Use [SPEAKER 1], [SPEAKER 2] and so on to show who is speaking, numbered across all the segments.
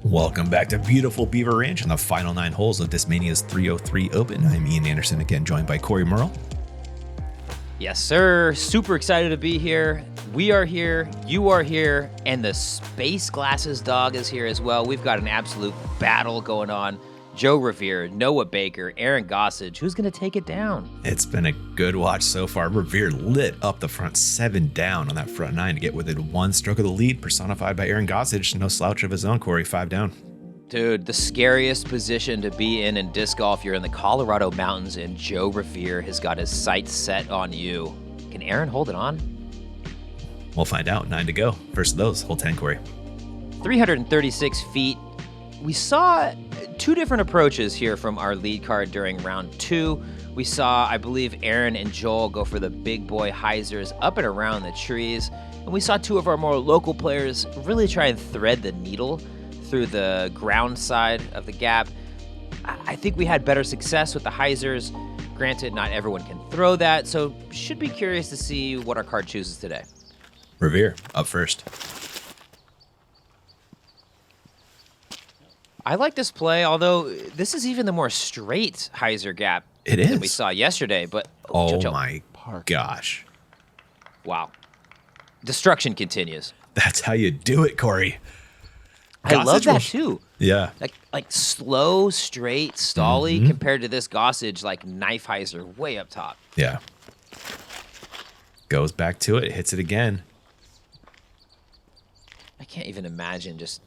[SPEAKER 1] Welcome back to beautiful Beaver Ranch and the final 9 holes of Discmania's 303 Open. I'm Ian Anderson, again joined by Corey Merle.
[SPEAKER 2] Yes, sir. Super excited to be here. We are here, you are here, and the Space Glasses dog is here as well. We've got an absolute battle going on. Joe Rovere, Noah Baker, Aaron Gossage. Who's going to take it down?
[SPEAKER 1] It's been a good watch so far. Rovere lit up the front 7 down on that front 9 to get within 1 stroke of the lead, personified by Aaron Gossage. No slouch of his own, Corey, 5 down.
[SPEAKER 2] Dude, the scariest position to be in disc golf. You're in the Colorado mountains, and Joe Rovere has got his sights set on you. Can Aaron hold it on?
[SPEAKER 1] We'll find out. 9 to go. First of those, hole 10, Corey.
[SPEAKER 2] 336 feet. We saw 2 different approaches here from our lead card during round 2. We saw, I believe, Aaron and Joel go for the big boy hyzers up and around the trees. And we saw 2 of our more local players really try and thread the needle through the ground side of the gap. I think we had better success with the hyzers. Granted, not everyone can throw that, so should be curious to see what our card chooses today.
[SPEAKER 1] Rovere, up first.
[SPEAKER 2] I like this play, although this is even the more straight hyzer gap than we saw yesterday. But
[SPEAKER 1] oh my gosh.
[SPEAKER 2] Wow. Destruction continues.
[SPEAKER 1] That's how you do it, Corey.
[SPEAKER 2] I love that too.
[SPEAKER 1] Yeah.
[SPEAKER 2] Like slow, straight, stally compared to this Gossage, like knife hyzer way up top.
[SPEAKER 1] Yeah. Goes back to it, hits it again.
[SPEAKER 2] I can't even imagine just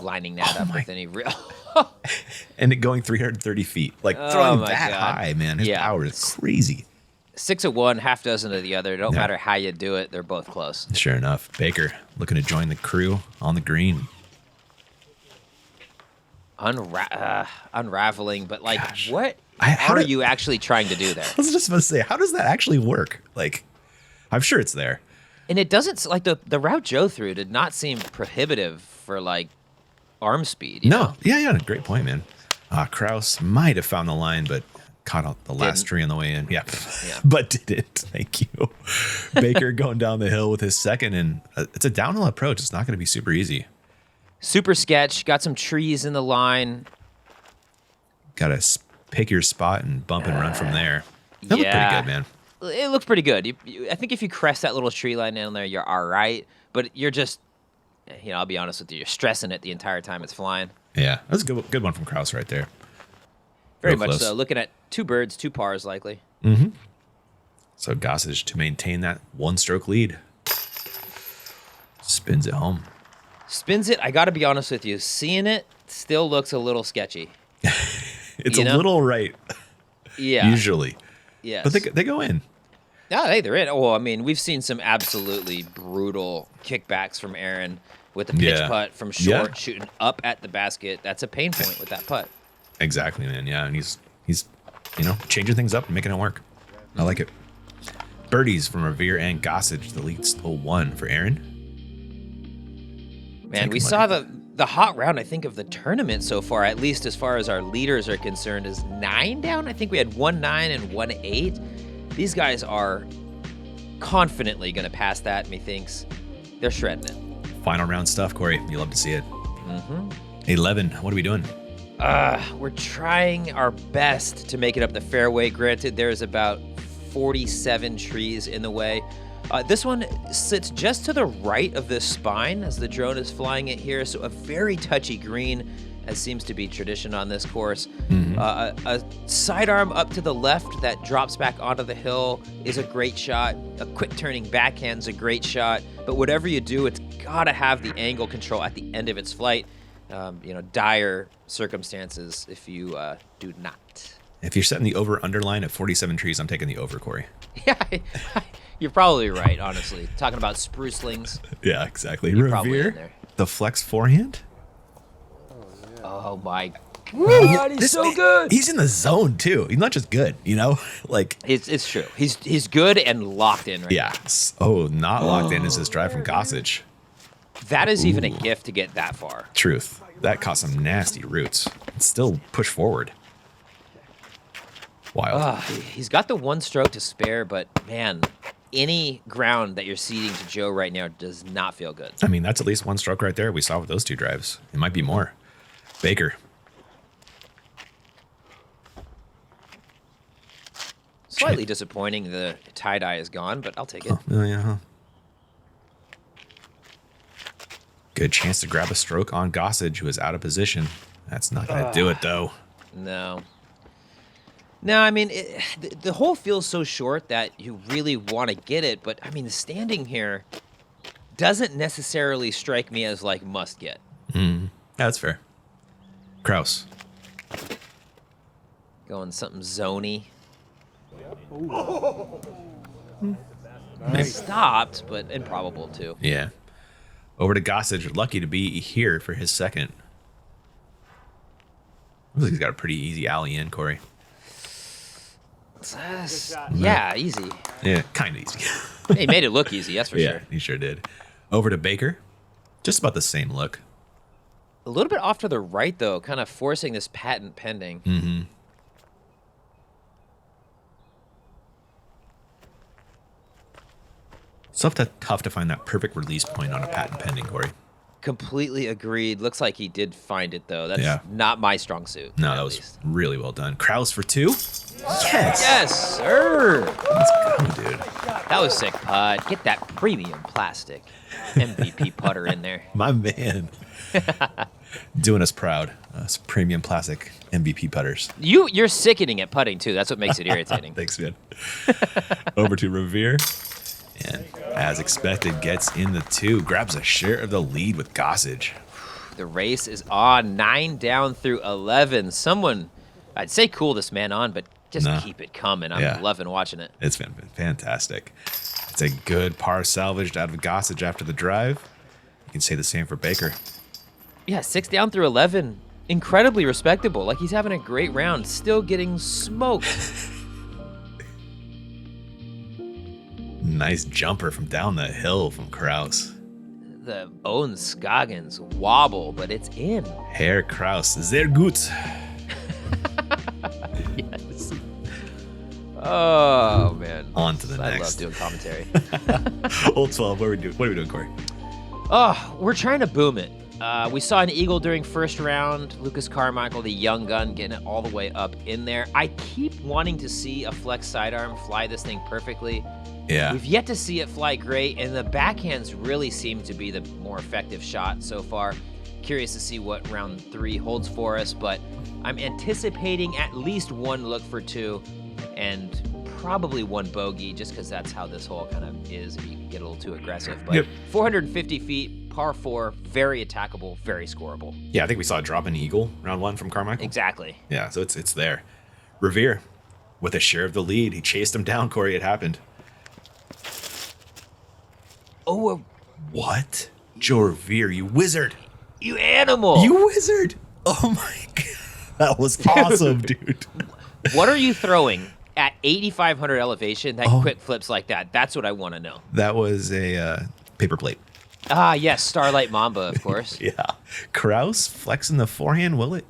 [SPEAKER 2] lining that up with any real...
[SPEAKER 1] And it going 330 feet. Like throwing that high, man. His power is crazy.
[SPEAKER 2] 6 of one, half dozen of the other. Don't matter how you do it. They're both close.
[SPEAKER 1] Sure enough. Baker looking to join the crew on the green.
[SPEAKER 2] Unraveling, but like, what are you actually trying to do there?
[SPEAKER 1] I was just supposed to say, how does that actually work? Like, I'm sure it's there.
[SPEAKER 2] And it doesn't, like, the route Joe threw did not seem prohibitive for, like, arm speed. You know?
[SPEAKER 1] Yeah, great point, man. Krause might have found the line, but caught out the last tree on the way in. Yeah. But didn't. Thank you. Baker going down the hill with his second, and it's a downhill approach. It's not going to be super easy.
[SPEAKER 2] Super sketch. Got some trees in the line.
[SPEAKER 1] Got to pick your spot and bump and run from there. That looked pretty good, man.
[SPEAKER 2] It looks pretty good. I think if you crest that little tree line down there, you're all right. But you're just, I'll be honest with you, you're stressing it the entire time it's flying.
[SPEAKER 1] Yeah, that's a good one from Krause right there.
[SPEAKER 2] Very much so. Looking at 2 birds, 2 pars likely.
[SPEAKER 1] Mm-hmm. So Gossage to maintain that 1-stroke lead. Spins it home.
[SPEAKER 2] Spins it. I got to be honest with you. Seeing it still looks a little sketchy.
[SPEAKER 1] It's a little right.
[SPEAKER 2] Yeah.
[SPEAKER 1] Usually.
[SPEAKER 2] Yes.
[SPEAKER 1] But they go in.
[SPEAKER 2] Yeah, hey, they're in. Oh, I mean, we've seen some absolutely brutal kickbacks from Aaron with the pitch putt from short, shooting up at the basket. That's a pain point with that putt.
[SPEAKER 1] Exactly, man. Yeah, and he's changing things up and making it work. I like it. Birdies from Rovere and Gossage. The lead still 1 for Aaron.
[SPEAKER 2] Man, we saw the hot round, I think, of the tournament so far, at least as far as our leaders are concerned, is 9 down. I think we had 1-9 and 1-8. These guys are confidently going to pass that, methinks. They're shredding it.
[SPEAKER 1] Final round stuff, Corey. You love to see it. 11. What are we doing?
[SPEAKER 2] We're trying our best to make it up the fairway. Granted, there's about 47 trees in the way. This one sits just to the right of this spine as the drone is flying it here, so a very touchy green, as seems to be tradition on this course. A sidearm up to the left that drops back onto the hill is a great shot. A quick turning backhand's a great shot, but whatever you do, it's got to have the angle control at the end of its flight. Dire circumstances if you do not.
[SPEAKER 1] If you're setting the over-under line at 47 trees, I'm taking the over, Corey.
[SPEAKER 2] Yeah, you're probably right, honestly. Talking about sprucelings.
[SPEAKER 1] Yeah, exactly.
[SPEAKER 2] You're probably in
[SPEAKER 1] Rovere,
[SPEAKER 2] there.
[SPEAKER 1] the flex forehand.
[SPEAKER 2] Oh my God, he's so good.
[SPEAKER 1] He's in the zone too. He's not just good, like
[SPEAKER 2] it's true. He's good and locked in right now.
[SPEAKER 1] Yeah. Oh, not locked in is his drive from Gossage.
[SPEAKER 2] That is even a gift to get that far.
[SPEAKER 1] Truth. That caught some nasty roots. It's still push forward. Wild.
[SPEAKER 2] He's got the 1 stroke to spare, but man, any ground that you're ceding to Joe right now does not feel good.
[SPEAKER 1] I mean, that's at least 1 stroke right there. We saw with those 2 drives. It might be more. Baker.
[SPEAKER 2] Slightly disappointing the tie-dye is gone, but I'll take it.
[SPEAKER 1] Oh, yeah. Huh? Good chance to grab a stroke on Gossage, who is out of position. That's not going to do it, though.
[SPEAKER 2] No. No, I mean, the hole feels so short that you really want to get it, but, I mean, the standing here doesn't necessarily strike me as, like, must get.
[SPEAKER 1] Mm, that's fair. Krause.
[SPEAKER 2] Going something zony.
[SPEAKER 1] Nice.
[SPEAKER 2] Stopped, but improbable, too.
[SPEAKER 1] Yeah. Over to Gossage. Lucky to be here for his second. Looks like he's got a pretty easy alley in, Corey.
[SPEAKER 2] Yeah, easy.
[SPEAKER 1] Yeah, kind of easy.
[SPEAKER 2] He made it look easy, that's for
[SPEAKER 1] Yeah,
[SPEAKER 2] sure.
[SPEAKER 1] he sure did. Over to Baker. Just about the same look.
[SPEAKER 2] A little bit off to the right, though, kind of forcing this patent pending.
[SPEAKER 1] Mm-hmm. It's tough to find that perfect release point on a patent pending, Corey.
[SPEAKER 2] Completely agreed. Looks like he did find it, though. That's not my strong suit.
[SPEAKER 1] No, that was really well done. Krause for 2. Yes!
[SPEAKER 2] Yes, sir!
[SPEAKER 1] Let's go, dude.
[SPEAKER 2] That was sick putt. Get that premium plastic MVP putter in there.
[SPEAKER 1] My man. Doing us proud. Us premium plastic MVP putters.
[SPEAKER 2] You're sickening at putting, too. That's what makes it irritating.
[SPEAKER 1] Thanks, man. Over to Rovere. And as expected, gets in the 2. Grabs a share of the lead with Gossage.
[SPEAKER 2] The race is on. 9 down through 11. Someone, I'd say cool this man on, but just keep it coming. I'm loving watching it.
[SPEAKER 1] It's been fantastic. It's a good par salvaged out of Gossage after the drive. You can say the same for Baker.
[SPEAKER 2] Yeah, 6 down through 11. Incredibly respectable. Like he's having a great round. Still getting smoked.
[SPEAKER 1] Nice jumper from down the hill from Krause.
[SPEAKER 2] The Owen Scoggins wobble, but it's in.
[SPEAKER 1] Herr Krause, sehr gut.
[SPEAKER 2] Yes. Oh, man.
[SPEAKER 1] On to the
[SPEAKER 2] I
[SPEAKER 1] next.
[SPEAKER 2] love doing commentary.
[SPEAKER 1] Old 12, what are we doing, Corey?
[SPEAKER 2] Oh, we're trying to boom it. We saw an eagle during first round. Lucas Carmichael, the young gun, getting it all the way up in there. I keep wanting to see a flex sidearm fly this thing perfectly.
[SPEAKER 1] Yeah.
[SPEAKER 2] We've yet to see it fly great, and the backhands really seem to be the more effective shot so far. Curious to see what round 3 holds for us, but I'm anticipating at least 1 look for 2 and probably 1 bogey, just because that's how this hole kind of is if you get a little too aggressive. But 450 feet, par 4, very attackable, very scoreable.
[SPEAKER 1] Yeah, I think we saw a drop in eagle round 1 from Carmichael.
[SPEAKER 2] Exactly.
[SPEAKER 1] Yeah, so it's there. Rovere with a share of the lead. He chased him down, Corey. It happened.
[SPEAKER 2] Oh,
[SPEAKER 1] what? Joe Rovere, you wizard.
[SPEAKER 2] you animal.
[SPEAKER 1] You wizard. Oh, my God. That was awesome, dude.
[SPEAKER 2] What are you throwing at 8,500 elevation that quick flips like that? That's what I want to know.
[SPEAKER 1] That was a paper plate.
[SPEAKER 2] Ah, yes, Starlight Mamba, of course.
[SPEAKER 1] Yeah. Krause flexing the forehand. Will it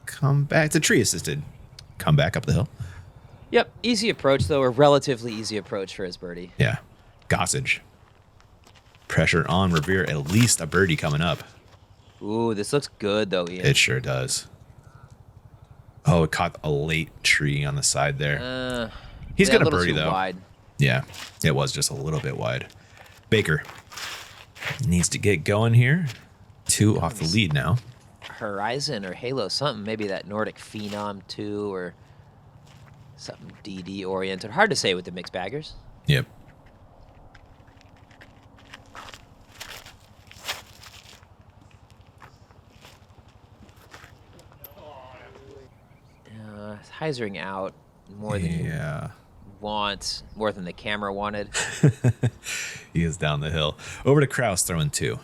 [SPEAKER 1] come back? It's a tree assisted. Come back up the hill.
[SPEAKER 2] Yep, easy approach, though, a relatively easy approach for his birdie.
[SPEAKER 1] Yeah. Gossage. Pressure on Rovere. At least a birdie coming up.
[SPEAKER 2] Ooh, this looks good, though, Ian.
[SPEAKER 1] It sure does. Oh, it caught a late tree on the side there. He's got a birdie, though.
[SPEAKER 2] Wide.
[SPEAKER 1] Yeah, it was just a little bit wide. Baker needs to get going here. 2 off the lead now.
[SPEAKER 2] Horizon or Halo, something. Maybe that Nordic Phenom 2 or something DD oriented. Hard to say with the mixed baggers.
[SPEAKER 1] Yep.
[SPEAKER 2] Hyzering out more than you want, more than the camera wanted.
[SPEAKER 1] He is down the hill. Over to Krause throwing 2.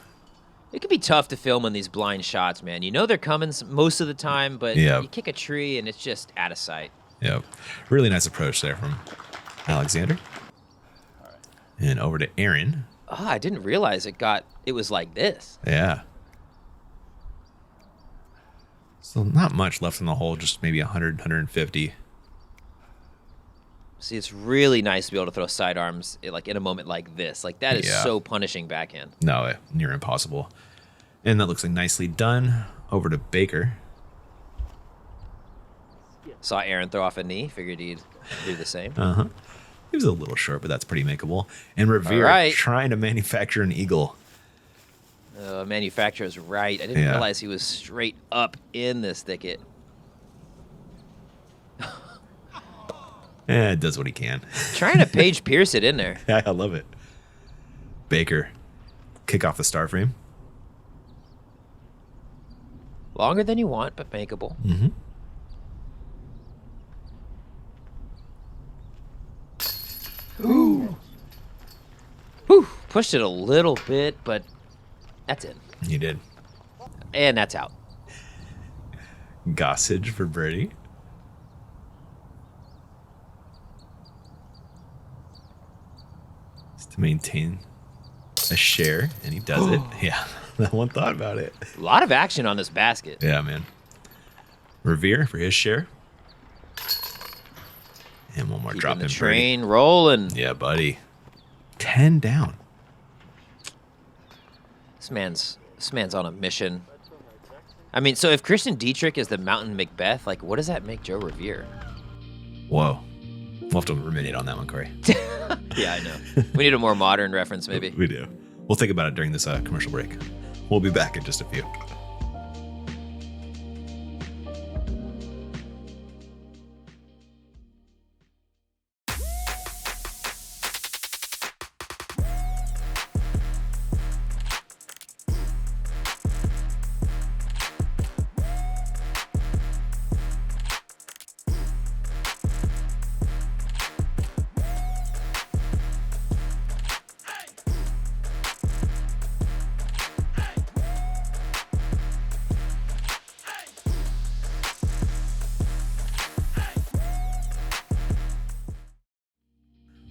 [SPEAKER 2] It can be tough to film on these blind shots, man. You know they're coming most of the time, but you kick a tree and it's just out of sight.
[SPEAKER 1] Yep. Really nice approach there from Alexander. And over to Aaron.
[SPEAKER 2] Oh, I didn't realize it was like this.
[SPEAKER 1] Yeah. So not much left in the hole, just maybe 100, 150.
[SPEAKER 2] See, it's really nice to be able to throw sidearms like in a moment like this. Like that is so punishing backhand.
[SPEAKER 1] No, near impossible. And that looks like nicely done. Over to Baker.
[SPEAKER 2] Saw Aaron throw off a knee. Figured he'd do the same.
[SPEAKER 1] Uh-huh. He was a little short, but that's pretty makeable. And Rovere
[SPEAKER 2] right.
[SPEAKER 1] trying to manufacture an eagle.
[SPEAKER 2] Manufacturer's right. I didn't realize he was straight up in this thicket.
[SPEAKER 1] Does what he can.
[SPEAKER 2] Trying to Page Pierce it in there.
[SPEAKER 1] I love it. Baker, kick off the star frame.
[SPEAKER 2] Longer than you want, but makeable.
[SPEAKER 1] Mm-hmm.
[SPEAKER 2] Ooh. Whew. Pushed it a little bit, but that's in.
[SPEAKER 1] You did.
[SPEAKER 2] And that's out.
[SPEAKER 1] Gossage for birdie. Just to maintain a share, and he does it. Yeah, that one thought about it.
[SPEAKER 2] A lot of action on this basket.
[SPEAKER 1] Yeah, man. Rovere for his share. And one more drop in
[SPEAKER 2] the
[SPEAKER 1] birdie.
[SPEAKER 2] train rolling.
[SPEAKER 1] Yeah, buddy. 10 down.
[SPEAKER 2] This man's on a mission. I mean, so if Christian Dietrich is the Mountain Macbeth, like, what does that make Joe Rovere?
[SPEAKER 1] Whoa. We'll have to ruminate on that one, Corey.
[SPEAKER 2] Yeah, I know. We need a more modern reference, maybe.
[SPEAKER 1] We do. We'll think about it during this commercial break. We'll be back in just a few.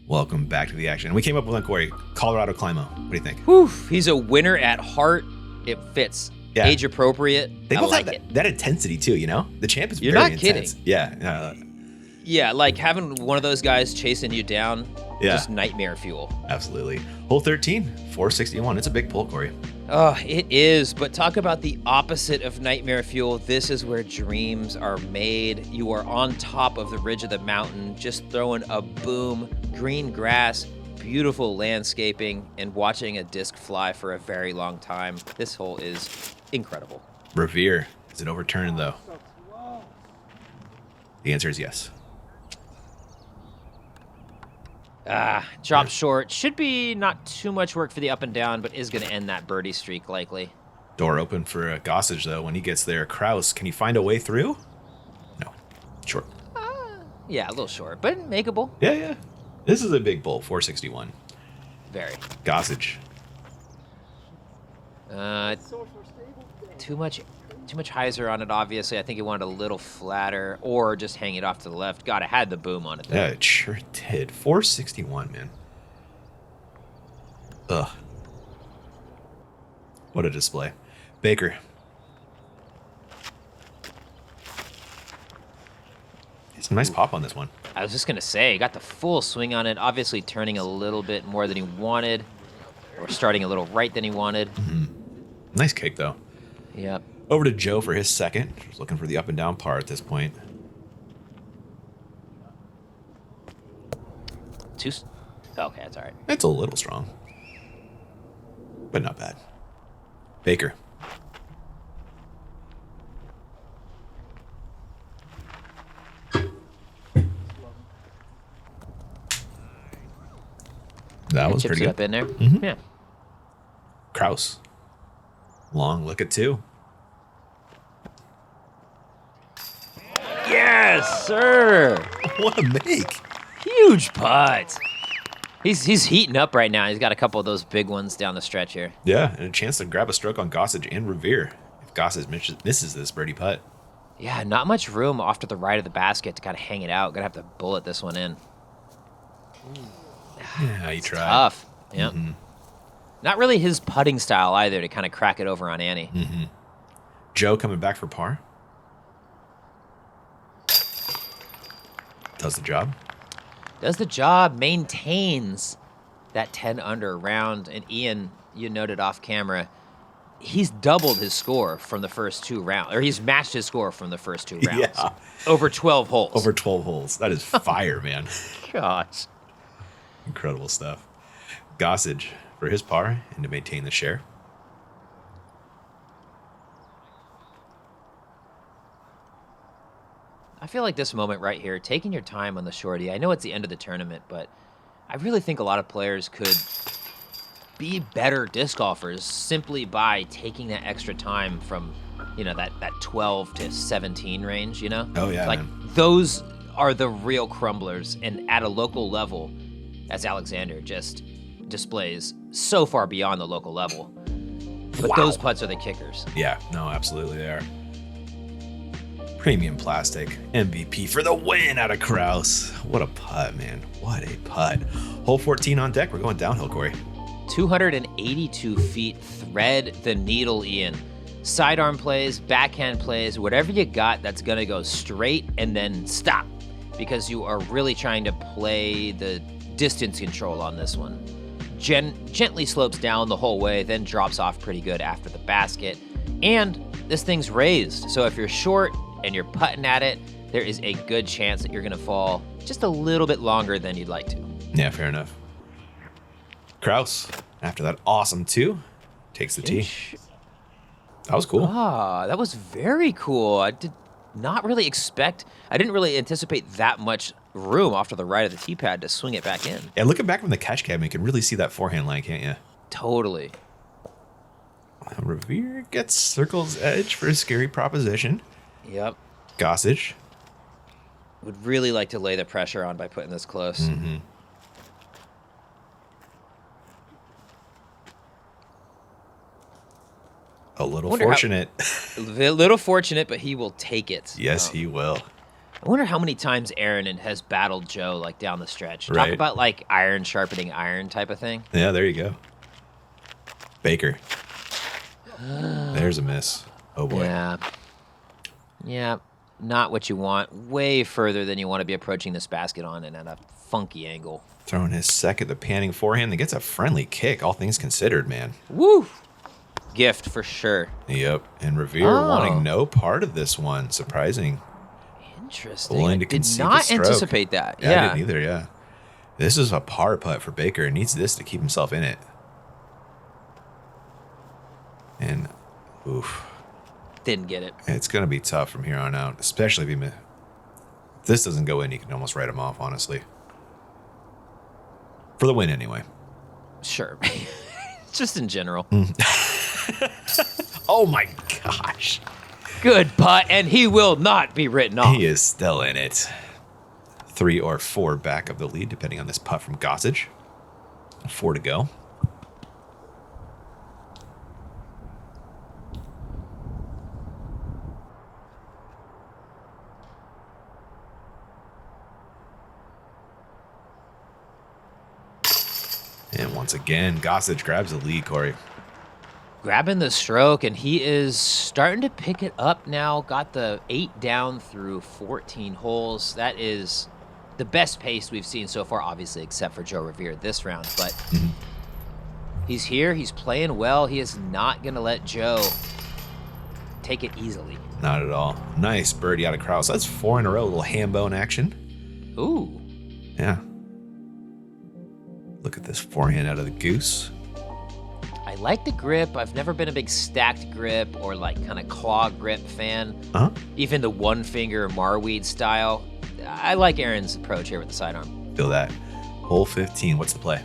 [SPEAKER 1] Welcome back to the action. We came up with one, Corey. Colorado Climo. What do you think?
[SPEAKER 2] Whew, he's a winner at heart. It fits.
[SPEAKER 1] Yeah.
[SPEAKER 2] Age appropriate.
[SPEAKER 1] They
[SPEAKER 2] I
[SPEAKER 1] both
[SPEAKER 2] like
[SPEAKER 1] have
[SPEAKER 2] it.
[SPEAKER 1] that intensity too, you know? The champ is
[SPEAKER 2] You're
[SPEAKER 1] very
[SPEAKER 2] not kidding.
[SPEAKER 1] intense. Yeah.
[SPEAKER 2] Yeah, like having one of those guys chasing you down,
[SPEAKER 1] Yeah.
[SPEAKER 2] just nightmare fuel.
[SPEAKER 1] Absolutely. Hole 13, 461. It's a big pull, Corey.
[SPEAKER 2] Oh, it is. But talk about the opposite of nightmare fuel. This is where dreams are made. You are on top of the ridge of the mountain, just throwing a boom, green grass, beautiful landscaping, and watching a disc fly for a very long time. This hole is incredible.
[SPEAKER 1] Rovere. Is it overturned, though? The answer is yes.
[SPEAKER 2] Drop short. Should be not too much work for the up and down, but is going to end that birdie streak likely.
[SPEAKER 1] Door open for Gossage, though. When he gets there, Krause, can he find a way through? No. Short.
[SPEAKER 2] Yeah, a little short, but makeable.
[SPEAKER 1] Yeah. This is a big bull, 461.
[SPEAKER 2] Very.
[SPEAKER 1] Gossage.
[SPEAKER 2] Too much hyzer on it, obviously. I think he wanted a little flatter or just hang it off to the left. God, it had the boom on it, though.
[SPEAKER 1] Yeah, it sure did. 461, man. Ugh. What a display. Baker. It's a nice pop on this one.
[SPEAKER 2] I was just going to say, got the full swing on it, obviously turning a little bit more than he wanted or starting a little right than he wanted.
[SPEAKER 1] Mm-hmm. Nice kick, though.
[SPEAKER 2] Yep.
[SPEAKER 1] Over to Joe for his second. Just looking for the up and down par at this point.
[SPEAKER 2] Okay, that's all right.
[SPEAKER 1] It's a little strong, but not bad. Baker. That was
[SPEAKER 2] Chips
[SPEAKER 1] pretty
[SPEAKER 2] it
[SPEAKER 1] good.
[SPEAKER 2] up in there.
[SPEAKER 1] Mhm.
[SPEAKER 2] Yeah.
[SPEAKER 1] Krause. Long look at two.
[SPEAKER 2] Yes, sir.
[SPEAKER 1] What a make.
[SPEAKER 2] Huge putt. He's heating up right now. He's got a couple of those big ones down the stretch here.
[SPEAKER 1] Yeah, and a chance to grab a stroke on Gossage and Rovere if Gossage misses this birdie putt.
[SPEAKER 2] Yeah, not much room off to the right of the basket to kind of hang it out. Gonna have to bullet this one in.
[SPEAKER 1] Yeah, you tried.
[SPEAKER 2] Tough. Yep. Not really his putting style either to kind of crack it over on Annie.
[SPEAKER 1] Mm-hmm. Joe coming back for par. Does the job.
[SPEAKER 2] Does the job, maintains that 10 under round. And Ian, you noted off camera, he's doubled his score from the first 2 rounds, or he's matched his score from the first 2 rounds.
[SPEAKER 1] Yeah.
[SPEAKER 2] Over 12 holes.
[SPEAKER 1] Over 12 holes. That is fire, man.
[SPEAKER 2] Gosh.
[SPEAKER 1] Incredible stuff. Gossage for his par and to maintain the share.
[SPEAKER 2] I feel like this moment right here, taking your time on the shorty. I know it's the end of the tournament, but I really think a lot of players could be better disc golfers simply by taking that extra time from, that 12 to 17 range,
[SPEAKER 1] Oh, yeah,
[SPEAKER 2] Like,
[SPEAKER 1] man.
[SPEAKER 2] those are the real crumblers. And at a local level, as Alexander just displays so far beyond the local level. But those putts are the kickers.
[SPEAKER 1] Yeah, no, absolutely they are. Premium plastic, MVP for the win out of Krause. What a putt, man. What a putt. Hole 14 on deck. We're going downhill, Corey.
[SPEAKER 2] 282 feet, thread the needle, Ian. Sidearm plays, backhand plays, whatever you got that's going to go straight and then stop, because you are really trying to play the distance control on this one. Gently slopes down the whole way, then drops off pretty good after the basket. And this thing's raised, so if you're short and you're putting at it, there is a good chance that you're going to fall just a little bit longer than you'd like to.
[SPEAKER 1] Yeah, fair enough. Krause, after that awesome 2, takes the tee. That was cool.
[SPEAKER 2] Ah, that was very cool. I didn't really anticipate that much room off to the right of the tee pad to swing it back in.
[SPEAKER 1] Yeah, looking back from the catch cam, you can really see that forehand line, can't you?
[SPEAKER 2] Totally.
[SPEAKER 1] Rovere gets circle's edge for a scary proposition.
[SPEAKER 2] Yep.
[SPEAKER 1] Gossage.
[SPEAKER 2] Would really like to lay the pressure on by putting this close.
[SPEAKER 1] Mm-hmm. A little fortunate.
[SPEAKER 2] A little fortunate, but he will take it.
[SPEAKER 1] Yes, he will.
[SPEAKER 2] I wonder how many times Aaron has battled Joe like down the stretch.
[SPEAKER 1] Right.
[SPEAKER 2] Talk about like iron sharpening iron type of thing.
[SPEAKER 1] Yeah, there you go. Baker. There's a miss. Oh boy.
[SPEAKER 2] Yeah. Not what you want. Way further than you want to be approaching this basket on, and at a funky angle.
[SPEAKER 1] Throwing his second, the panning forehand that gets a friendly kick, all things considered, man.
[SPEAKER 2] Woo! Gift for sure.
[SPEAKER 1] Yep. And Rovere wanting no part of this one. Surprising.
[SPEAKER 2] Interesting.
[SPEAKER 1] Willing to
[SPEAKER 2] I did
[SPEAKER 1] concede
[SPEAKER 2] not
[SPEAKER 1] the stroke.
[SPEAKER 2] anticipate that.
[SPEAKER 1] Yeah, I didn't either, yeah. This is a par putt for Baker. He needs this to keep himself in it. And, oof.
[SPEAKER 2] Didn't get it.
[SPEAKER 1] It's going to be tough from here on out, especially if this doesn't go in, you can almost write him off, honestly. For the win, anyway.
[SPEAKER 2] Sure. Just in general.
[SPEAKER 1] Oh, my gosh.
[SPEAKER 2] Good putt, and he will not be written off.
[SPEAKER 1] He is still in it. 3 or 4 back of the lead, depending on this putt from Gossage. 4 to go. And once again, Gossage grabs the lead, Corey.
[SPEAKER 2] Grabbing the stroke, and he is starting to pick it up now. Got the 8 down through 14 holes. That is the best pace we've seen so far, obviously, except for Joe Rovere this round. But he's here. He's playing well. He is not going to let Joe take it easily.
[SPEAKER 1] Not at all. Nice birdie out of Krause. That's 4 in a row. A little ham bone action.
[SPEAKER 2] Ooh.
[SPEAKER 1] Yeah. Look at this forehand out of the goose.
[SPEAKER 2] I like the grip. I've never been a big stacked grip or like kind of claw grip fan. Even the one finger marweed style. I like Aaron's approach here with the sidearm.
[SPEAKER 1] Feel that. Hole 15. What's the play?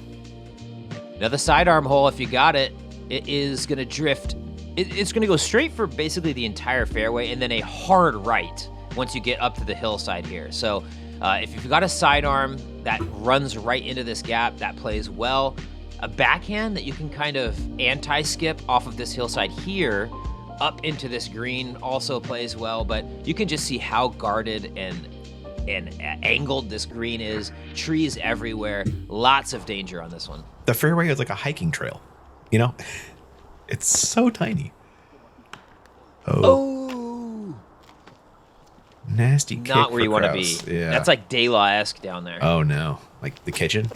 [SPEAKER 2] Another sidearm hole. If you got it, it is going to drift. It's going to go straight for basically the entire fairway and then a hard right once you get up to the hillside here. So if you've got a sidearm that runs right into this gap, that plays well. A backhand that you can kind of anti-skip off of this hillside here up into this green also plays well, but you can just see how guarded and angled this green is. Trees everywhere. Lots of danger on this one.
[SPEAKER 1] The fairway is like a hiking trail. You know? It's so tiny. Oh. Nasty kick.
[SPEAKER 2] Not where you want to be.
[SPEAKER 1] Yeah.
[SPEAKER 2] That's like De La-esque down there.
[SPEAKER 1] Oh, no. Like the kitchen?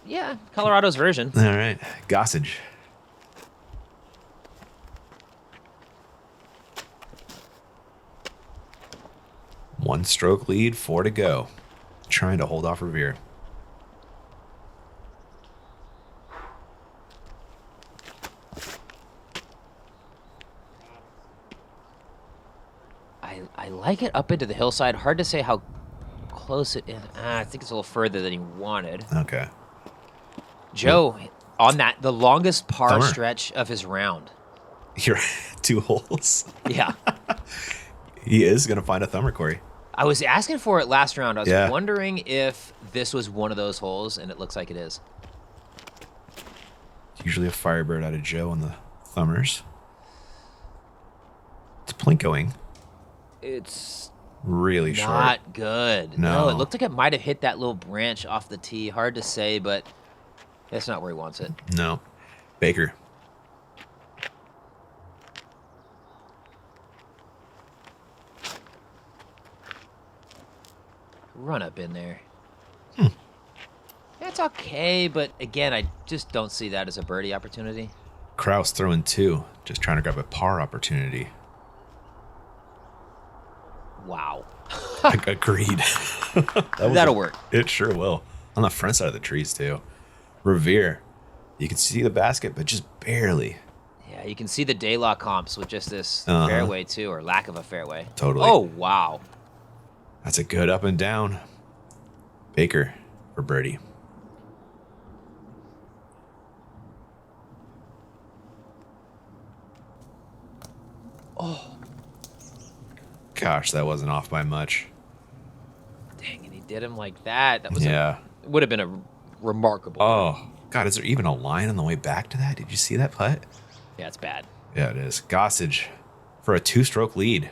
[SPEAKER 2] Yeah, Colorado's version.
[SPEAKER 1] All right. Gossage. 1 stroke lead, 4 to go. Trying to hold off Rovere.
[SPEAKER 2] I like it up into the hillside. Hard to say how close it is. I think it's a little further than he wanted.
[SPEAKER 1] Okay.
[SPEAKER 2] Joe, on the longest par
[SPEAKER 1] Thumber.
[SPEAKER 2] stretch of his round.
[SPEAKER 1] You're 2 holes.
[SPEAKER 2] Yeah.
[SPEAKER 1] He is going to find a thumber, Corey.
[SPEAKER 2] I was asking for it last round. I was
[SPEAKER 1] Yeah.
[SPEAKER 2] wondering if this was one of those holes, and it looks like it is.
[SPEAKER 1] Usually a Firebird out of Joe on the thumbers. It's plinkoing.
[SPEAKER 2] It's
[SPEAKER 1] Really short.
[SPEAKER 2] not good.
[SPEAKER 1] No.
[SPEAKER 2] It looked like it might have hit that little branch off the tee. Hard to say, but that's not where he wants it.
[SPEAKER 1] No. Baker.
[SPEAKER 2] Run up in there. It's okay, but again, I just don't see that as a birdie opportunity.
[SPEAKER 1] Krause throwing 2. Just trying to grab a par opportunity.
[SPEAKER 2] Wow.
[SPEAKER 1] Agreed.
[SPEAKER 2] That'll work.
[SPEAKER 1] It sure will. On the front side of the trees, too. Rovere. You can see the basket, but just barely.
[SPEAKER 2] Yeah, you can see the Daylaw comps with just this fairway, too, or lack of a fairway.
[SPEAKER 1] Totally.
[SPEAKER 2] Oh, wow.
[SPEAKER 1] That's a good up and down. Baker for birdie.
[SPEAKER 2] Oh.
[SPEAKER 1] Gosh, that wasn't off by much.
[SPEAKER 2] Dang, and he did him like that. That was would have been a remarkable.
[SPEAKER 1] Oh, God, is there even a line on the way back to that? Did you see that putt?
[SPEAKER 2] Yeah, it's bad.
[SPEAKER 1] Yeah, it is. Gossage for a 2-stroke lead.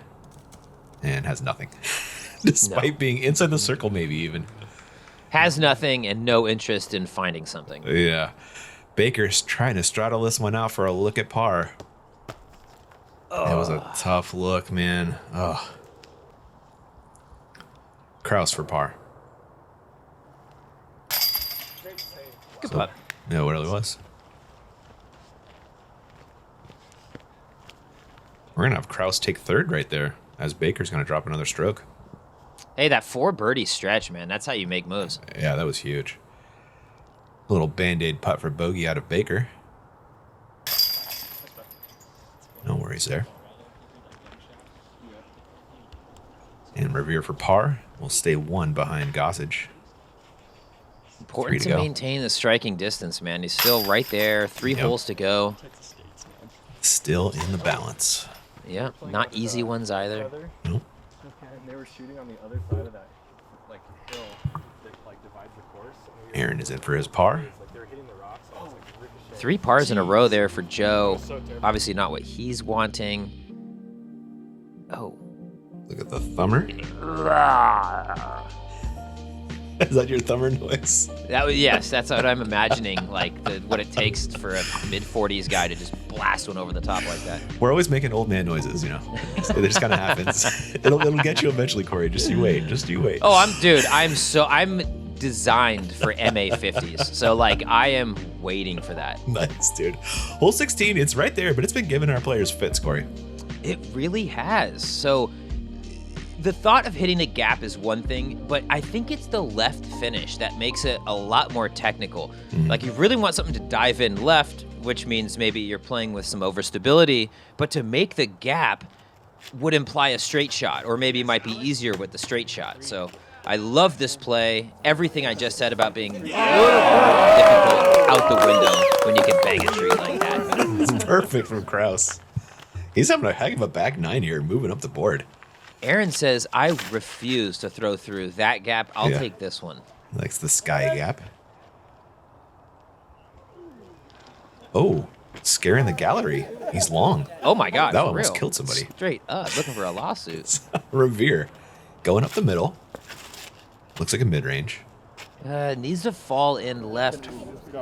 [SPEAKER 1] And has nothing. Despite being inside the circle, maybe even.
[SPEAKER 2] Has nothing and no interest in finding something.
[SPEAKER 1] Yeah. Baker's trying to straddle this one out for a look at par. It was a tough look, man. Oh. Krause for par.
[SPEAKER 2] Good putt.
[SPEAKER 1] Yeah, what really was. We're going to have Krause take 3rd right there, as Baker's going to drop another stroke.
[SPEAKER 2] Hey, that 4 birdie stretch, man. That's how you make moves.
[SPEAKER 1] Yeah, that was huge. A little Band-Aid putt for bogey out of Baker. No worries there. And Rovere for par. Will stay 1 behind Gossage.
[SPEAKER 2] Important to
[SPEAKER 1] go.
[SPEAKER 2] maintain the striking distance, man. He's still right there. 3 holes to go.
[SPEAKER 1] Still in the balance.
[SPEAKER 2] Yeah, not easy ones either.
[SPEAKER 1] Nope.
[SPEAKER 3] And they were shooting on the other side of that hill that divides the course.
[SPEAKER 1] Aaron is in for his par.
[SPEAKER 3] They were hitting the rocks. So ricocheting.
[SPEAKER 2] 3 pars in a row there for Joe. Obviously not what he's wanting. Oh.
[SPEAKER 1] Look at the thumber. Is that your thumber noise?
[SPEAKER 2] Yes, that's what I'm imagining. Like what it takes for a mid-40s guy to just blast one over the top like that.
[SPEAKER 1] We're always making old man noises, you know. It just kind of happens. It'll get you eventually, Corey. Just you wait. Just you wait.
[SPEAKER 2] Oh, I'm designed for MA50s. So like I am waiting for that.
[SPEAKER 1] Nice, dude. Hole 16, it's right there, but it's been giving our players fits, Corey.
[SPEAKER 2] It really has. So the thought of hitting a gap is one thing, but I think it's the left finish that makes it a lot more technical. Like you really want something to dive in left, which means maybe you're playing with some overstability, but to make the gap would imply a straight shot, or maybe it might be easier with the straight shot. So I love this play. Everything I just said about being difficult out the window when you can bang a tree like that.
[SPEAKER 1] It's perfect from Krause. He's having a heck of a back 9 here, moving up the board.
[SPEAKER 2] Aaron says, I refuse to throw through that gap. I'll
[SPEAKER 1] Yeah.
[SPEAKER 2] take this one.
[SPEAKER 1] Likes the sky gap. Oh, scaring the gallery. He's long.
[SPEAKER 2] Oh my God,
[SPEAKER 1] That
[SPEAKER 2] for
[SPEAKER 1] almost
[SPEAKER 2] real.
[SPEAKER 1] killed somebody.
[SPEAKER 2] Straight up, looking for a lawsuit.
[SPEAKER 1] Rovere going up the middle. Looks like a mid-range.
[SPEAKER 2] Needs to fall in left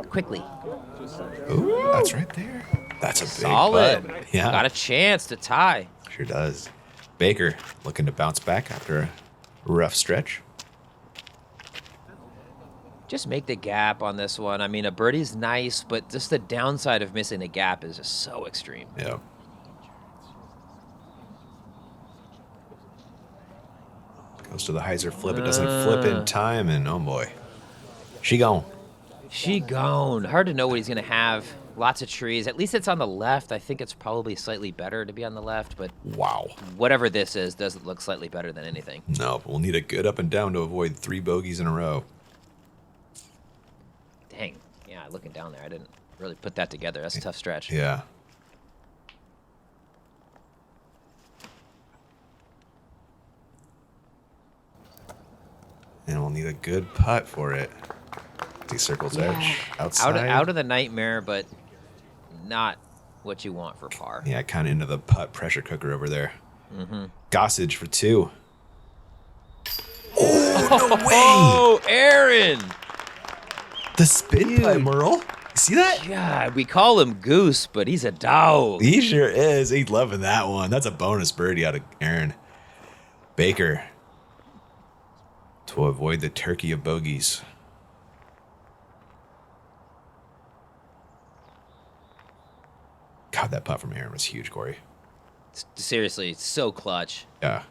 [SPEAKER 2] quickly.
[SPEAKER 1] Ooh, that's right there. That's a big
[SPEAKER 2] Solid.
[SPEAKER 1] putt. Yeah,
[SPEAKER 2] Got a chance to tie.
[SPEAKER 1] sure does. Baker looking to bounce back after a rough stretch.
[SPEAKER 2] Just make the gap on this one. I mean, a birdie's nice, but just the downside of missing a gap is just so extreme.
[SPEAKER 1] Yeah. Goes to the hyzer flip. It doesn't flip in time, and oh boy. She gone.
[SPEAKER 2] She gone. Hard to know what he's going to have. Lots of trees. At least it's on the left. I think it's probably slightly better to be on the left, but
[SPEAKER 1] Wow.
[SPEAKER 2] whatever this is doesn't look slightly better than anything.
[SPEAKER 1] No, but we'll need a good up and down to avoid 3 bogeys in a row.
[SPEAKER 2] Dang. Yeah, looking down there, I didn't really put that together. That's a tough stretch.
[SPEAKER 1] Yeah. And we'll need a good putt for it. See circles edge outside.
[SPEAKER 2] Out of the nightmare, but not what you want for par.
[SPEAKER 1] Yeah, kind of into the putt pressure cooker over there. Gossage for 2. Oh, no way!
[SPEAKER 2] Oh, Aaron!
[SPEAKER 1] The spin putt, Merle. You see that?
[SPEAKER 2] God, we call him Goose, but he's a dog.
[SPEAKER 1] He sure is. He's loving that one. That's a bonus birdie out of Aaron. Baker. To avoid the turkey of bogeys. God, that putt from Aaron was huge, Corey.
[SPEAKER 2] Seriously, it's so clutch.
[SPEAKER 1] Yeah.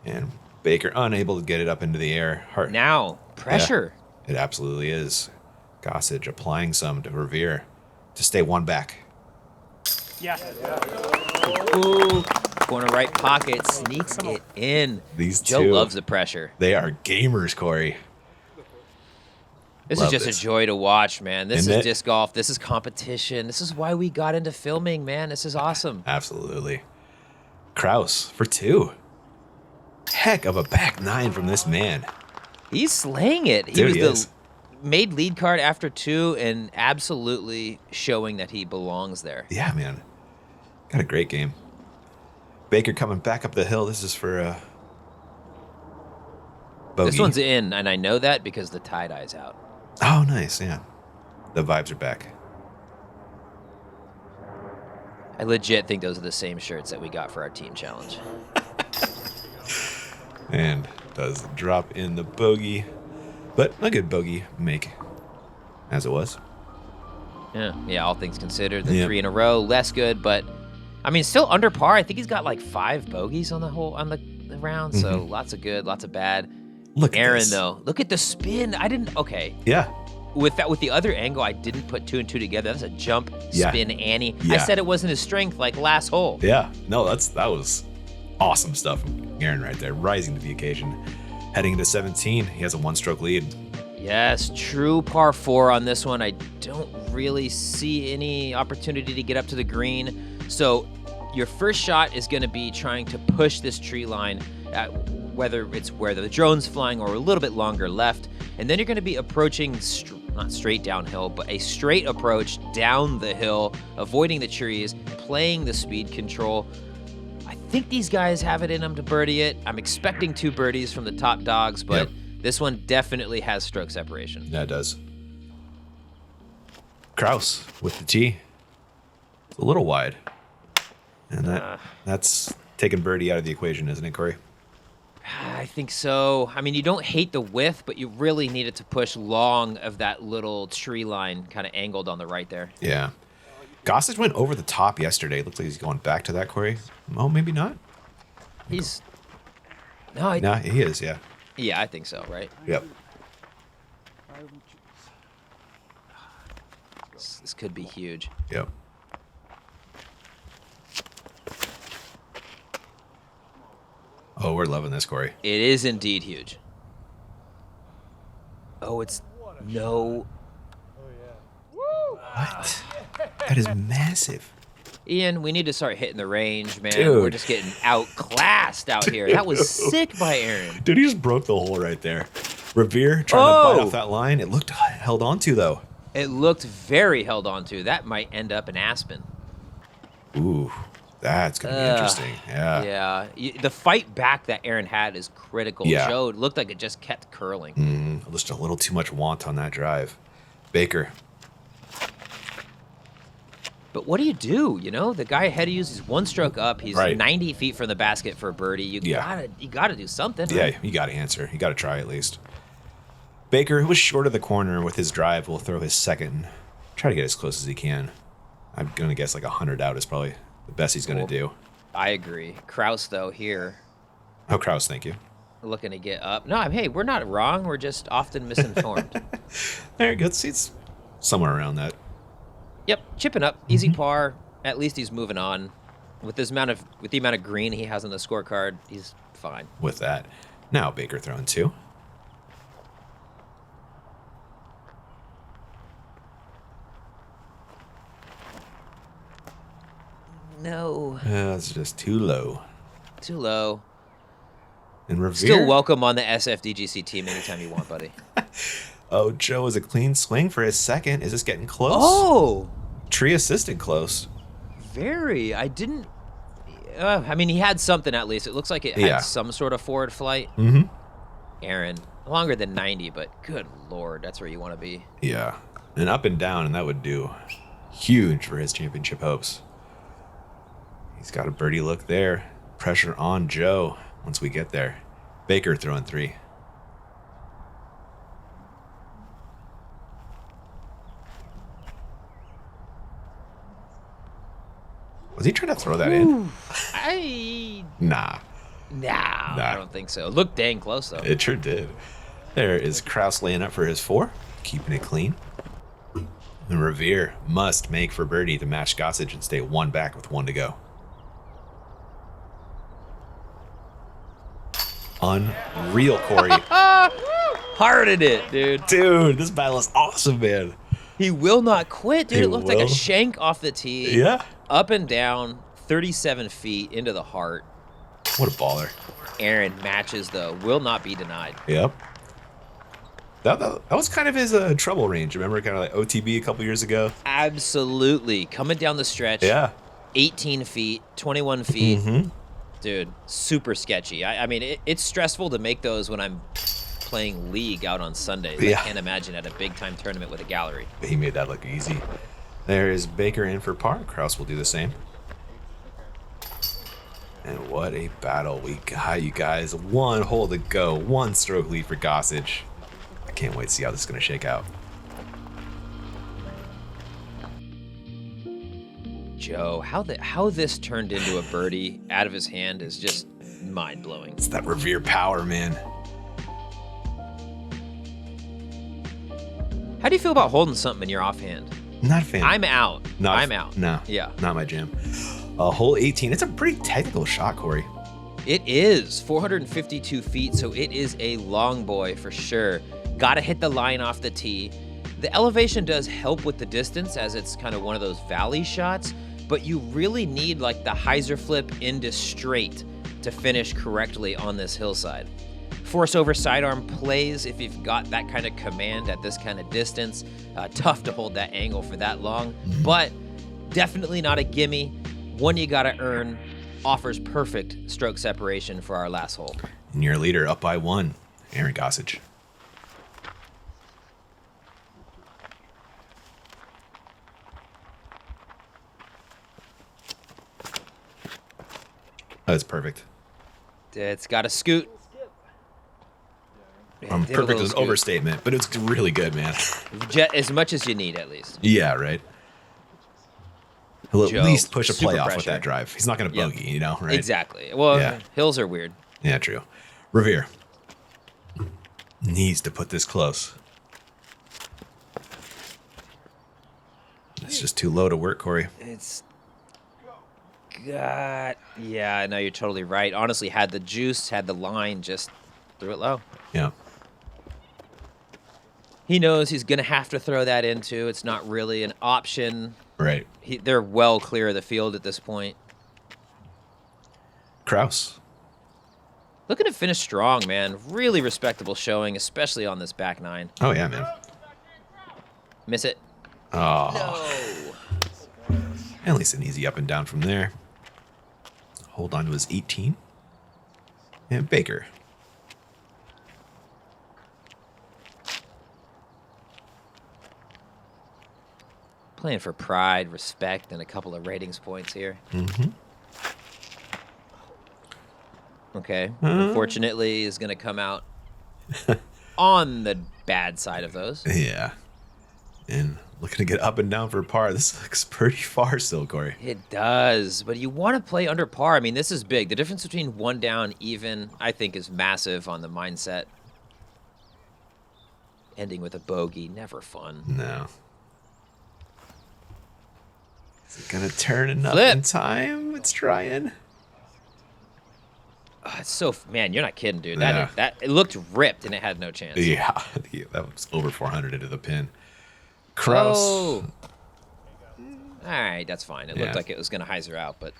[SPEAKER 1] And Baker unable to get it up into the air. Hard.
[SPEAKER 2] Now, pressure.
[SPEAKER 1] Yeah, it absolutely is. Gossage applying some to Rovere to stay 1 back.
[SPEAKER 2] Ooh, corner right pocket, sneaks it in.
[SPEAKER 1] These
[SPEAKER 2] Joe
[SPEAKER 1] two,
[SPEAKER 2] loves the pressure.
[SPEAKER 1] They are gamers, Corey.
[SPEAKER 2] This
[SPEAKER 1] Love
[SPEAKER 2] is just
[SPEAKER 1] this.
[SPEAKER 2] a joy to watch, man. This
[SPEAKER 1] Isn't
[SPEAKER 2] is
[SPEAKER 1] it?
[SPEAKER 2] disc golf. This is competition. This is why we got into filming, man. This is awesome.
[SPEAKER 1] Absolutely. Krause for 2. Heck of a back 9 from this man.
[SPEAKER 2] He's slaying it.
[SPEAKER 1] Dude, he
[SPEAKER 2] was
[SPEAKER 1] is.
[SPEAKER 2] the made lead card after 2 and absolutely showing that he belongs there.
[SPEAKER 1] Yeah, man. Got a great game. Baker coming back up the hill. This is for bogey.
[SPEAKER 2] This one's in, and I know that because the tie-dye's out.
[SPEAKER 1] Oh, nice. Yeah. The vibes are back.
[SPEAKER 2] I legit think those are the same shirts that we got for our team challenge.
[SPEAKER 1] And does drop in the bogey. But a good bogey make, as it was.
[SPEAKER 2] Yeah, all things considered. The
[SPEAKER 1] Yep.
[SPEAKER 2] 3 in a row, less good, but I mean, still under par. I think he's got like 5 bogeys on the round, so lots of good, lots of bad.
[SPEAKER 1] Look at
[SPEAKER 2] Aaron,
[SPEAKER 1] this.
[SPEAKER 2] though, look at the spin. Okay.
[SPEAKER 1] Yeah.
[SPEAKER 2] With the other angle, I didn't put 2 and 2 together. That's a jump
[SPEAKER 1] Yeah.
[SPEAKER 2] spin Annie. I
[SPEAKER 1] Yeah.
[SPEAKER 2] said it wasn't his strength like last hole.
[SPEAKER 1] Yeah. No, that was awesome stuff from Aaron right there, rising to the occasion. Heading into 17, he has a 1-stroke lead.
[SPEAKER 2] Yes, true par 4 on this one. I don't really see any opportunity to get up to the green. So your first shot is going to be trying to push this tree line, whether it's where the drone's flying or a little bit longer left. And then you're going to be approaching, not straight downhill, but a straight approach down the hill, avoiding the trees, playing the speed control. I think these guys have it in them to birdie it. I'm expecting 2 birdies from the top dogs, but this one definitely has stroke separation.
[SPEAKER 1] Yeah, it does. Krause with the tee. It's a little wide. And that's taking birdie out of the equation, isn't it, Corey?
[SPEAKER 2] I think so. I mean, you don't hate the width, but you really needed to push long of that little tree line kind of angled on the right there.
[SPEAKER 1] Yeah. Gossage went over the top yesterday. Looks like he's going back to that, Corey. Oh, maybe not.
[SPEAKER 2] He's...
[SPEAKER 1] Nah, he is, yeah.
[SPEAKER 2] Yeah, I think so, right?
[SPEAKER 1] Yep.
[SPEAKER 2] This could be huge.
[SPEAKER 1] Yep. Oh, we're loving this, Corey.
[SPEAKER 2] It is indeed huge. Oh, it's no...
[SPEAKER 1] What? That is massive.
[SPEAKER 2] Ian, we need to start hitting the range, man.
[SPEAKER 1] Dude.
[SPEAKER 2] We're just getting outclassed out here. That was sick by Aaron.
[SPEAKER 1] Dude, he just broke the hole right there. Rovere trying to bite
[SPEAKER 2] Oh.
[SPEAKER 1] off that line. It looked held on to, though.
[SPEAKER 2] It looked very held on to. That might end up in Aspen.
[SPEAKER 1] Ooh, that's going to be interesting. Yeah.
[SPEAKER 2] Yeah. The fight back that Aaron had is critical.
[SPEAKER 1] Yeah.
[SPEAKER 2] Joe, it looked like it just kept curling.
[SPEAKER 1] Just a little too much want on that drive. Baker.
[SPEAKER 2] But what do you do? You know, the guy ahead of you is 1 stroke up. He's
[SPEAKER 1] Right.
[SPEAKER 2] 90 feet from the basket for a birdie. You gotta do something.
[SPEAKER 1] Yeah,
[SPEAKER 2] Right?
[SPEAKER 1] you got to answer. You got to try at least. Baker, who was short of the corner with his drive, will throw his second. Try to get as close as he can. I'm going to guess like 100 out is probably the best he's going to do.
[SPEAKER 2] I agree. Krause, though, here.
[SPEAKER 1] Oh, Krause, thank you.
[SPEAKER 2] looking to get up. No, hey, we're not wrong. We're just often misinformed.
[SPEAKER 1] There, good seats. Somewhere around that.
[SPEAKER 2] Yep, chipping up, easy par. At least he's moving on. With the amount of green he has on the scorecard, he's fine.
[SPEAKER 1] With that. Now Baker throwing 2.
[SPEAKER 2] No.
[SPEAKER 1] That's just too low.
[SPEAKER 2] Too low.
[SPEAKER 1] And Rovere.
[SPEAKER 2] Still welcome on the SFDGC team anytime you want, buddy.
[SPEAKER 1] Oh, Joe is a clean swing for his second. Is this getting close?
[SPEAKER 2] Oh!
[SPEAKER 1] Tree assisted close.
[SPEAKER 2] Very. I didn't... I mean, he had something at least. It looks like it had some sort of forward flight.
[SPEAKER 1] Mm-hmm.
[SPEAKER 2] Aaron, longer than 90, but good Lord, that's where you want to be.
[SPEAKER 1] Yeah. And up and down, and that would do huge for his championship hopes. He's got a birdie look there. Pressure on Joe once we get there. Baker throwing 3. Was he trying to throw that in? Nah.
[SPEAKER 2] No, I don't think so. Looked dang close, though.
[SPEAKER 1] It sure did. There is Krause laying up for his 4, keeping it clean. And Rovere must make for birdie to match Gossage and stay 1 back with 1 to go. Unreal, Corey.
[SPEAKER 2] Hearted it, dude.
[SPEAKER 1] Dude, this battle is awesome, man.
[SPEAKER 2] He will not quit, dude.
[SPEAKER 1] He
[SPEAKER 2] It looked like a
[SPEAKER 1] will.
[SPEAKER 2] shank off the tee.
[SPEAKER 1] Yeah.
[SPEAKER 2] Up and down, 37 feet into the heart.
[SPEAKER 1] What a baller.
[SPEAKER 2] Aaron matches the will not be denied.
[SPEAKER 1] Yep. That was kind of his trouble range. Remember kind of like OTB a couple years ago?
[SPEAKER 2] Absolutely. Coming down the stretch.
[SPEAKER 1] Yeah.
[SPEAKER 2] 18 feet, 21 feet.
[SPEAKER 1] Mm-hmm.
[SPEAKER 2] Dude, super sketchy. I mean, it's stressful to make those when I'm playing League out on Sundays.
[SPEAKER 1] Yeah.
[SPEAKER 2] I can't imagine at a big-time tournament with a gallery.
[SPEAKER 1] He made that look easy. There is Baker in for par. Krause will do the same. And what a battle we got, you guys. 1 hole to go. 1 stroke lead for Gossage. I can't wait to see how this is going to shake out.
[SPEAKER 2] Joe, how this turned into a birdie out of his hand is just mind-blowing.
[SPEAKER 1] It's that Rovere power, man.
[SPEAKER 2] How do you feel about holding something in your offhand?
[SPEAKER 1] Not a fan.
[SPEAKER 2] I'm out.
[SPEAKER 1] Not
[SPEAKER 2] I'm out.
[SPEAKER 1] No.
[SPEAKER 2] Yeah.
[SPEAKER 1] Not my jam. Hole 18. It's a pretty technical shot, Corey.
[SPEAKER 2] It is 452 feet, so it is a long boy for sure. Got to hit the line off the tee. The elevation does help with the distance as it's kind of one of those valley shots, but you really need like the hyzer flip into straight to finish correctly on this hillside. Force over sidearm plays if you've got that kind of command at this kind of distance. Tough to hold that angle for that long, but definitely not a gimme. One you got to earn. Offers perfect stroke separation for our last hole.
[SPEAKER 1] And your leader up by 1, Aaron Gossage. That's perfect.
[SPEAKER 2] It's got to scoot. Did a
[SPEAKER 1] Perfect
[SPEAKER 2] little
[SPEAKER 1] is an
[SPEAKER 2] scoot.
[SPEAKER 1] overstatement, but it's really good, man.
[SPEAKER 2] As much as you need, at least.
[SPEAKER 1] Yeah, right. He'll at
[SPEAKER 2] Joe,
[SPEAKER 1] least push a
[SPEAKER 2] super
[SPEAKER 1] playoff with
[SPEAKER 2] pressure.
[SPEAKER 1] that drive. He's not going to
[SPEAKER 2] Yep.
[SPEAKER 1] bogey, you know, right?
[SPEAKER 2] Exactly. Well,
[SPEAKER 1] Yeah.
[SPEAKER 2] hills are weird.
[SPEAKER 1] Yeah, true. Rovere needs to put this close. It's just too low to work, Corey.
[SPEAKER 2] It's God. Yeah, no, you're totally right. Honestly, had the juice, had the line, just threw it low.
[SPEAKER 1] Yeah.
[SPEAKER 2] He knows he's going to have to throw that into. It's not really an option.
[SPEAKER 1] Right.
[SPEAKER 2] They're well clear of the field at this point.
[SPEAKER 1] Krause.
[SPEAKER 2] Looking to finish strong, man. Really respectable showing, especially on this back 9.
[SPEAKER 1] Oh, yeah, man.
[SPEAKER 2] Miss it.
[SPEAKER 1] Oh.
[SPEAKER 2] No.
[SPEAKER 1] At least an easy up and down from there. Hold on to his 18. And Baker.
[SPEAKER 2] Playing for pride, respect, and a couple of ratings points here.
[SPEAKER 1] Mm-hmm.
[SPEAKER 2] Okay. Unfortunately, is going to come out on the bad side of those.
[SPEAKER 1] Yeah. And looking to get up and down for par. This looks pretty far still, Corey.
[SPEAKER 2] It does, but you want to play under par. I mean, this is big. The difference between 1 down even, I think, is massive on the mindset. Ending with a bogey, never fun.
[SPEAKER 1] No. Is it going to turn enough
[SPEAKER 2] Flip.
[SPEAKER 1] in time? It's trying.
[SPEAKER 2] It's so, man, you're not kidding, dude.
[SPEAKER 1] Yeah.
[SPEAKER 2] That it looked ripped and it had no chance.
[SPEAKER 1] Yeah, that was over 400 into the pin. Krause.
[SPEAKER 2] Oh. All right, that's fine. It looked like it was going to hyzer out, but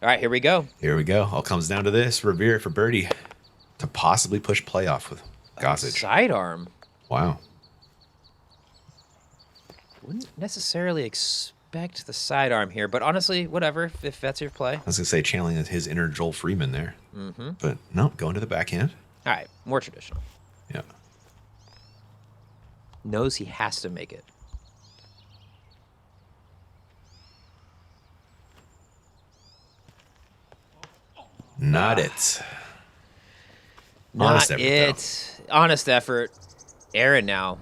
[SPEAKER 2] all right, here we go.
[SPEAKER 1] Here we go. All comes down to this. Rovere for birdie to possibly push playoff with Gossage.
[SPEAKER 2] Sidearm.
[SPEAKER 1] Wow.
[SPEAKER 2] Wouldn't necessarily expect the sidearm here, but honestly, whatever, if that's your play.
[SPEAKER 1] I was going to say channeling his inner Joel Freeman there. Mm-hmm. But no, going to the backhand.
[SPEAKER 2] All right, more traditional.
[SPEAKER 1] Yeah.
[SPEAKER 2] Knows he has to make it.
[SPEAKER 1] Not it.
[SPEAKER 2] Not
[SPEAKER 1] Honest effort,
[SPEAKER 2] it. Honest effort. Aaron now.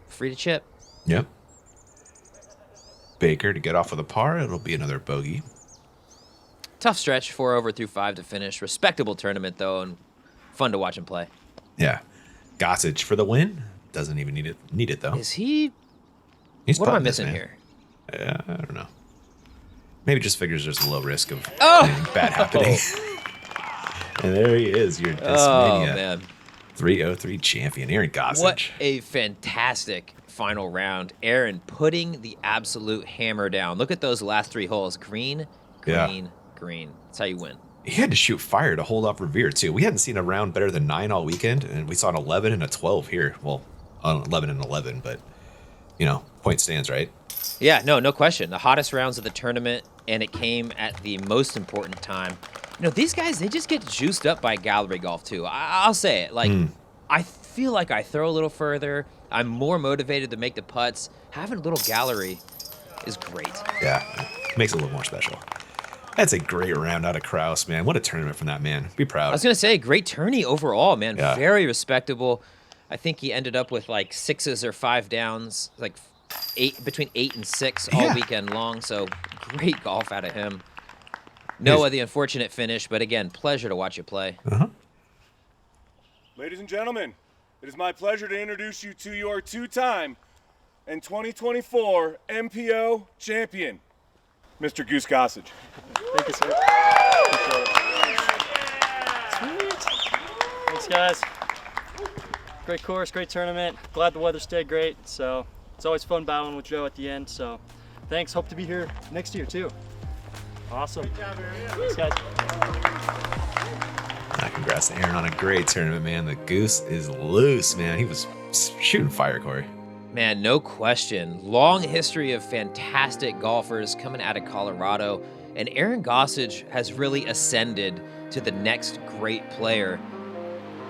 [SPEAKER 2] Free to chip.
[SPEAKER 1] Yep. Baker to get off with a par. It'll be another bogey.
[SPEAKER 2] Tough stretch, 4 over through 5 to finish. Respectable tournament, though, and fun to watch him play.
[SPEAKER 1] Yeah. Gossage for the win. Doesn't even need it though.
[SPEAKER 2] Is he...
[SPEAKER 1] He's
[SPEAKER 2] What am I
[SPEAKER 1] putting this,
[SPEAKER 2] missing
[SPEAKER 1] man.
[SPEAKER 2] here?
[SPEAKER 1] I don't know. Maybe just figures there's a low risk of
[SPEAKER 2] Oh!
[SPEAKER 1] anything bad happening. And there he is, your
[SPEAKER 2] Oh,
[SPEAKER 1] Discmania
[SPEAKER 2] man.
[SPEAKER 1] 303 champion, Aaron Gossage.
[SPEAKER 2] What a fantastic final round. Aaron putting the absolute hammer down. Look at those last 3 holes. Green, green, green. That's how you win.
[SPEAKER 1] He had to shoot fire to hold off Rovere, too. We hadn't seen a round better than 9 all weekend, and we saw an 11 and a 12 here. Well, 11 and 11, but, you know, point stands, right?
[SPEAKER 2] Yeah, no question. The hottest rounds of the tournament, and it came at the most important time. You know, these guys, they just get juiced up by gallery golf, too. I'll say it. Like, I feel like I throw a little further. I'm more motivated to make the putts. Having a little gallery is great.
[SPEAKER 1] Yeah, makes it a little more special. That's a great round out of Krause, man. What a tournament from that man. Be proud.
[SPEAKER 2] I was going to say, great tourney overall, man.
[SPEAKER 1] Yeah.
[SPEAKER 2] Very respectable. I think he ended up with like 6s or 5 downs, like between 8 and 6 all weekend long. So great golf out of him. Noah, the unfortunate finish, but again, pleasure to watch you play.
[SPEAKER 4] Ladies and gentlemen, it is my pleasure to introduce you to your 2-time and 2024 MPO champion, Mr. Goose Gossage.
[SPEAKER 5] Thank you, sir. Sweet. Thanks, guys. Great course, great tournament. Glad the weather stayed great. So it's always fun battling with Joe at the end. So thanks. Hope to be here next year, too. Awesome. Good job, Aaron. Thanks, guys.
[SPEAKER 1] Congrats to Aaron on a great tournament, man. The Goose is loose, man. He was shooting fire, Corey.
[SPEAKER 2] Man, no question. Long history of fantastic golfers coming out of Colorado. And Aaron Gossage has really ascended to the next great player.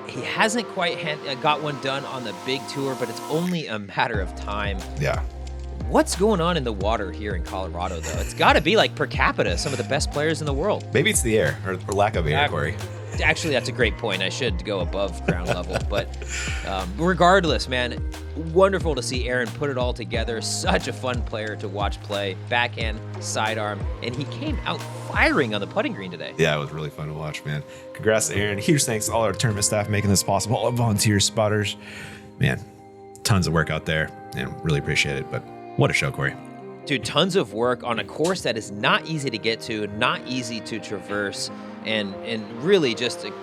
[SPEAKER 2] He hasn't quite got one done on the big tour, but it's only a matter of time.
[SPEAKER 1] Yeah.
[SPEAKER 2] What's going on in the water here in Colorado, though? It's got to be like per capita, some of the best players in the world.
[SPEAKER 1] Maybe it's the air or lack of air, Corey.
[SPEAKER 2] Actually, that's a great point. I should go above ground level. But regardless, man, wonderful to see Aaron put it all together. Such a fun player to watch play. Backhand, sidearm, and he came out firing on the putting green today.
[SPEAKER 1] Yeah, it was really fun to watch, man. Congrats to Aaron. Huge thanks to all our tournament staff making this possible. All our volunteer spotters. Man, tons of work out there, and really appreciate it. But what a show, Corey.
[SPEAKER 2] Dude, tons of work on a course that is not easy to get to, not easy to traverse, and really just a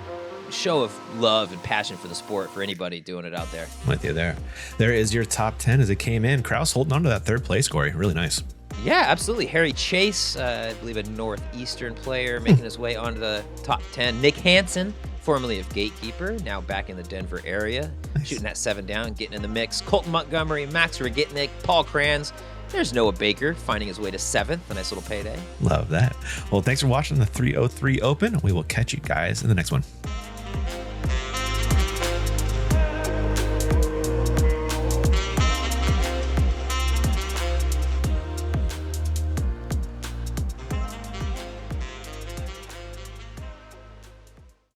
[SPEAKER 2] show of love and passion for the sport for anybody doing it out there.
[SPEAKER 1] I'm with you there. There is your top 10 as it came in. Krause holding on to that 3rd place, Corey. Really nice.
[SPEAKER 2] Yeah, absolutely. Harry Chase, I believe a Northeastern player, making his way onto the top 10. Nick Hansen, formerly of Gatekeeper, now back in the Denver area, shooting that 7 down, getting in the mix. Colton Montgomery, Max Rogitnik, Paul Kranz. There's Noah Baker finding his way to 7th. A nice little payday.
[SPEAKER 1] Love that. Well, thanks for watching the 303 Open. We will catch you guys in the next one.